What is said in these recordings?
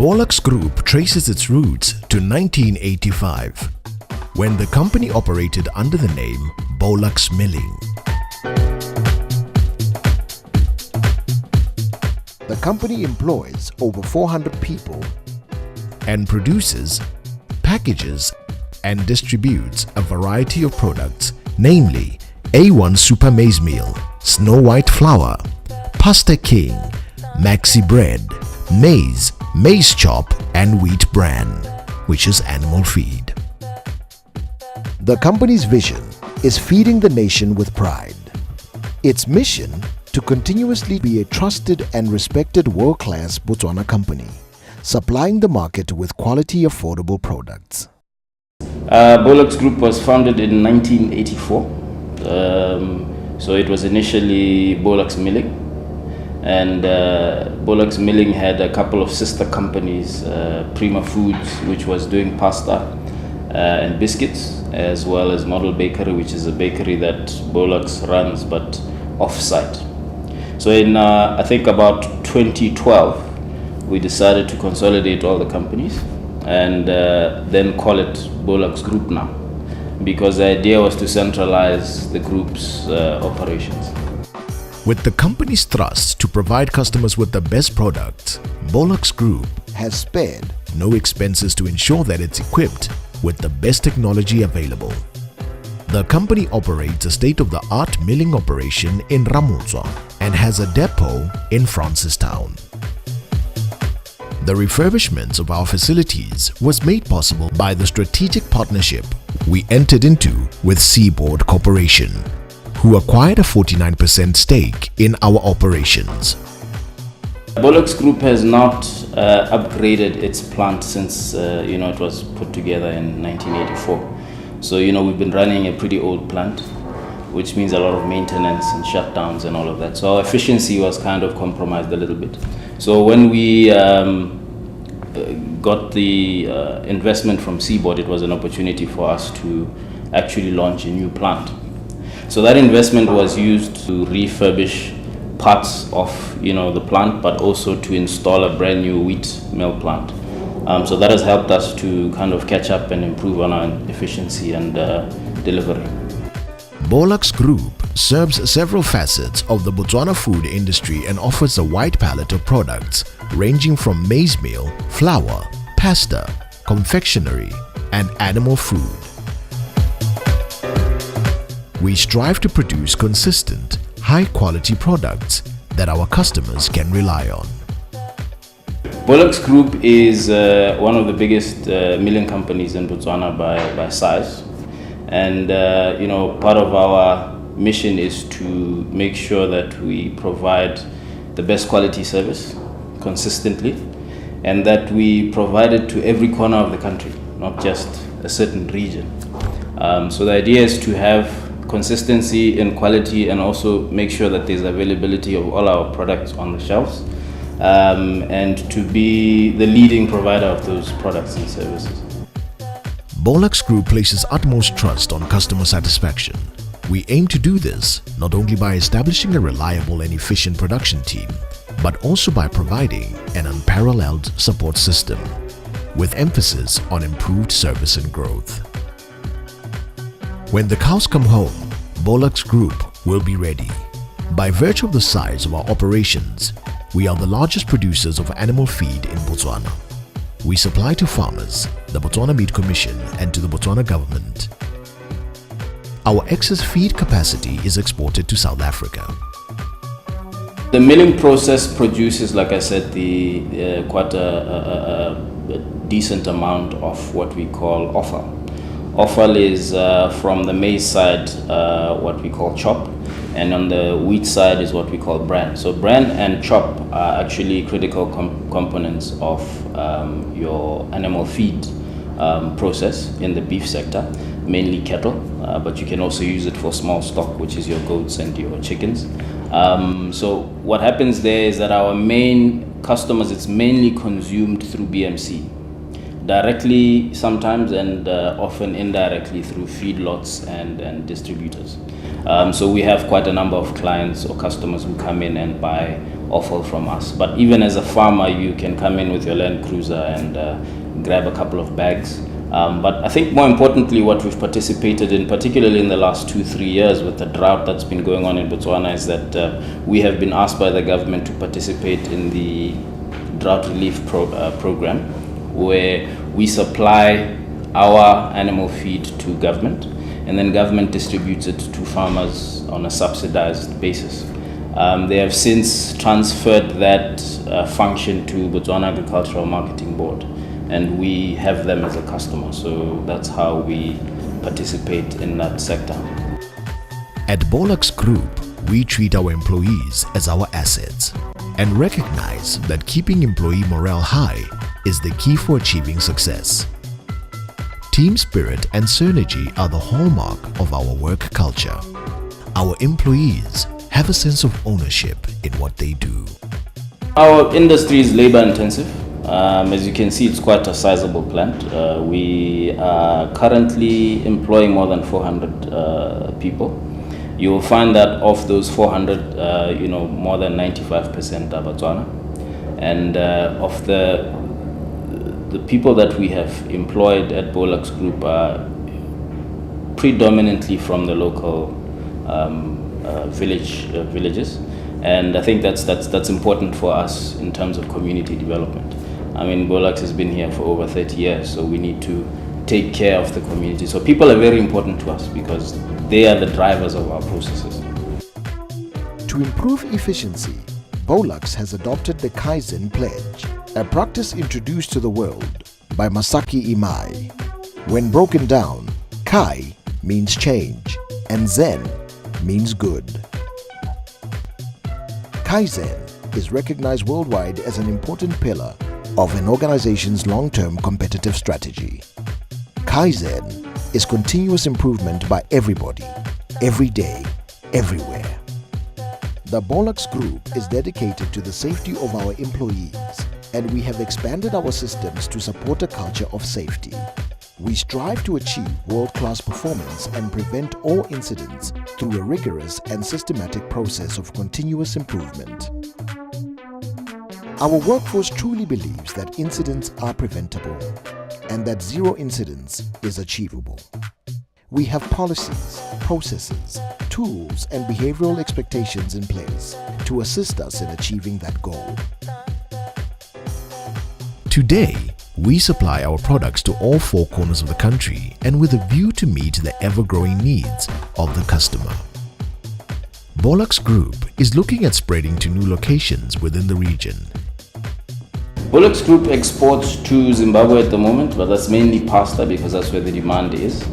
Bolux Group traces its roots to 1985, when the company operated under the name Bolux Milling. The company employs over 400 people and produces, packages and distributes a variety of products, namely A1 Super Maize Meal, Snow White Flour, Pasta King, Maxi Bread, Maize, Maize Chop and Wheat Bran, which is animal feed. The company's vision is feeding the nation with pride. Its mission to continuously be a trusted and respected world-class Botswana company, supplying the market with quality affordable products. Bolux Group was founded in 1984. So it was initially Bolux Milling. And Bolux Milling had a couple of sister companies, Prima Foods, which was doing pasta and biscuits, as well as Model Bakery, which is a bakery that Bolux runs but off-site. So in I think about 2012, we decided to consolidate all the companies and then call it Bolux Group now, because the idea was to centralize the group's operations. With the company's thrust to provide customers with the best products, Bolux Group has spared no expenses to ensure that it's equipped with the best technology available. The company operates a state-of-the-art milling operation in Ramotswa and has a depot in Francistown. The refurbishments of our facilities was made possible by the strategic partnership we entered into with Seaboard Corporation, who acquired a 49% stake in our operations. Bolux Group has not upgraded its plant since it was put together in 1984. So we've been running a pretty old plant, which means a lot of maintenance and shutdowns and all of that. So our efficiency was kind of compromised a little bit. So when we got the investment from Seaboard, it was an opportunity for us to actually launch a new plant. So that investment was used to refurbish parts of the plant, but also to install a brand new wheat mill plant. So that has helped us to kind of catch up and improve on our efficiency and delivery. Bolux Group serves several facets of the Botswana food industry and offers a wide palette of products ranging from maize meal, flour, pasta, confectionery, and animal food. We strive to produce consistent, high-quality products that our customers can rely on. Bolux Group is one of the biggest milling companies in Botswana by size. And part of our mission is to make sure that we provide the best quality service consistently, and that we provide it to every corner of the country, not just a certain region. So the idea is to have consistency in quality and also make sure that there's availability of all our products on the shelves, and to be the leading provider of those products and services. Bolux Group places utmost trust on customer satisfaction. We aim to do this not only by establishing a reliable and efficient production team, but also by providing an unparalleled support system, with emphasis on improved service and growth. When the cows come home, Bolux Group will be ready. By virtue of the size of our operations, we are the largest producers of animal feed in Botswana. We supply to farmers, the Botswana Meat Commission, and to the Botswana government. Our excess feed capacity is exported to South Africa. The milling process produces, like I said, quite a decent amount of what we call offal. Offal is from the maize side, what we call chop, and on the wheat side is what we call bran. So bran and chop are actually critical components of your animal feed process in the beef sector, mainly cattle, but you can also use it for small stock, which is your goats and your chickens. So what happens there is that our main customers, it's mainly consumed through BMC. directly sometimes and often indirectly through feedlots and distributors. So we have quite a number of clients or customers who come in and buy offal from us. But even as a farmer, you can come in with your Land Cruiser and grab a couple of bags. But I think more importantly, what we've participated in, particularly in the last 2-3 years with the drought that's been going on in Botswana, is that we have been asked by the government to participate in the drought relief program, where we supply our animal feed to government, and then government distributes it to farmers on a subsidized basis. They have since transferred that function to Botswana Agricultural Marketing Board, and we have them as a customer. So that's how we participate in that sector. At Bolux Group, we treat our employees as our assets and recognize that keeping employee morale high is the key for achieving success. Team spirit and synergy are the hallmark of our work culture. Our employees have a sense of ownership in what they do. Our industry is labor intensive. As you can see, it's quite a sizable plant. We are currently employing more than 400 people. You will find that of those 400, more than 95% are Botswana. And of the people that we have employed at Bolux Group are predominantly from the local villages. And I think that's important for us in terms of community development. I mean, Bolux has been here for over 30 years, so we need to take care of the community. So people are very important to us because they are the drivers of our processes. To improve efficiency, Bolux has adopted the Kaizen Pledge, a practice introduced to the world by Masaki Imai. When broken down, Kai means change and Zen means good. Kaizen is recognized worldwide as an important pillar of an organization's long-term competitive strategy. Kaizen is continuous improvement by everybody, every day, everywhere. The Bolux Group is dedicated to the safety of our employees, and we have expanded our systems to support a culture of safety. We strive to achieve world-class performance and prevent all incidents through a rigorous and systematic process of continuous improvement. Our workforce truly believes that incidents are preventable and that zero incidents is achievable. We have policies, processes, tools, and behavioral expectations in place to assist us in achieving that goal. Today, we supply our products to all 4 corners of the country and with a view to meet the ever-growing needs of the customer. Bolux Group is looking at spreading to new locations within the region. Bolux Group exports to Zimbabwe at the moment, but that's mainly pasta because that's where the demand is.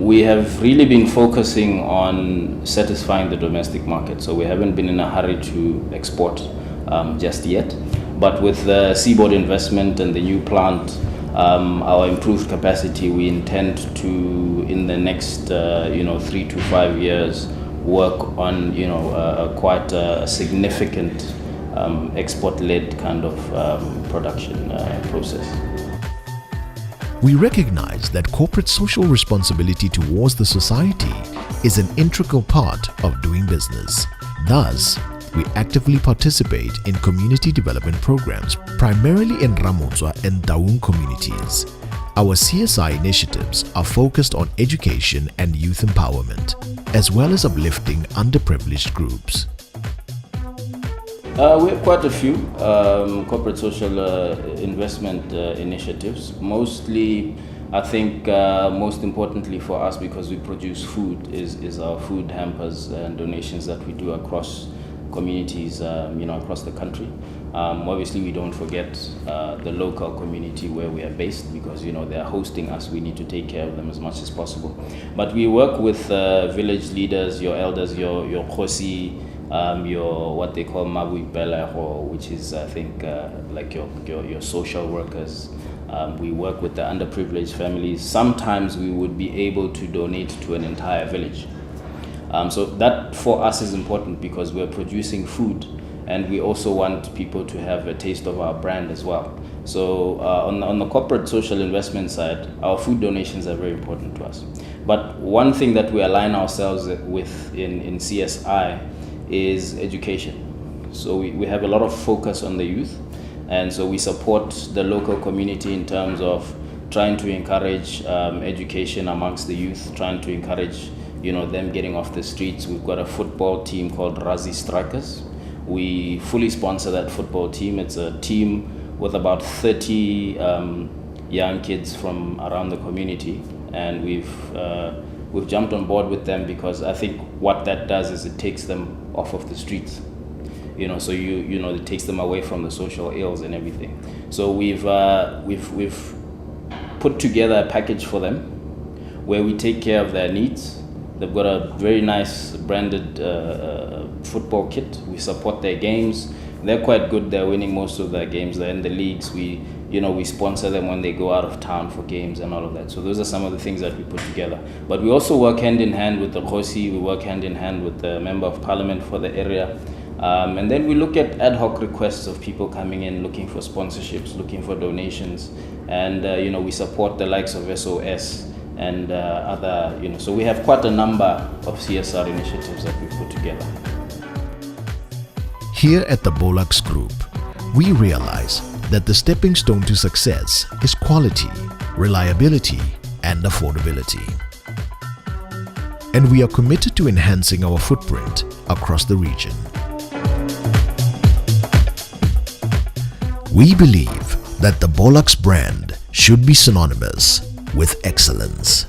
We have really been focusing on satisfying the domestic market, so we haven't been in a hurry to export just yet. But with the seaboard investment and the new plant, our improved capacity, we intend to, in the next 3 to 5 years, work on quite a significant export-led kind of production process. We recognize that corporate social responsibility towards the society is an integral part of doing business. Thus, we actively participate in community development programs, primarily in Ramotswa and Daun communities. Our CSI initiatives are focused on education and youth empowerment, as well as uplifting underprivileged groups. We have quite a few corporate social investment initiatives. Mostly, I think most importantly for us, because we produce food, is our food hampers and donations that we do across communities, across the country. Obviously, we don't forget the local community where we are based, because they are hosting us. We need to take care of them as much as possible. But we work with village leaders, your elders, your khosi, your what they call mabuipela, which is I think like your social workers. We work with the underprivileged families. Sometimes we would be able to donate to an entire village. So that for us is important because we're producing food and we also want people to have a taste of our brand as well. So on the corporate social investment side, our food donations are very important to us. But one thing that we align ourselves with in CSI is education. So we have a lot of focus on the youth, and so we support the local community in terms of trying to encourage education amongst the youth, trying to encourage them getting off the streets. We've got a football team called Razi Strikers. We fully sponsor that football team. It's a team with about 30 young kids from around the community, and we've jumped on board with them because I think what that does is it takes them off of the streets. So it takes them away from the social ills and everything. So we've put together a package for them where we take care of their needs. They've got a very nice branded football kit. We support their games. They're quite good. They're winning most of their games. They're in the leagues. We sponsor them when they go out of town for games and all of that. So those are some of the things that we put together. But we also work hand in hand with the Khosi. We work hand in hand with the Member of Parliament for the area. And then we look at ad hoc requests of people coming in, looking for sponsorships, looking for donations. And, we support the likes of SOS and other, so we have quite a number of CSR initiatives that we put together. Here at the Bolux Group, we realize that the stepping stone to success is quality, reliability, and affordability. And we are committed to enhancing our footprint across the region. We believe that the Bolux brand should be synonymous with excellence.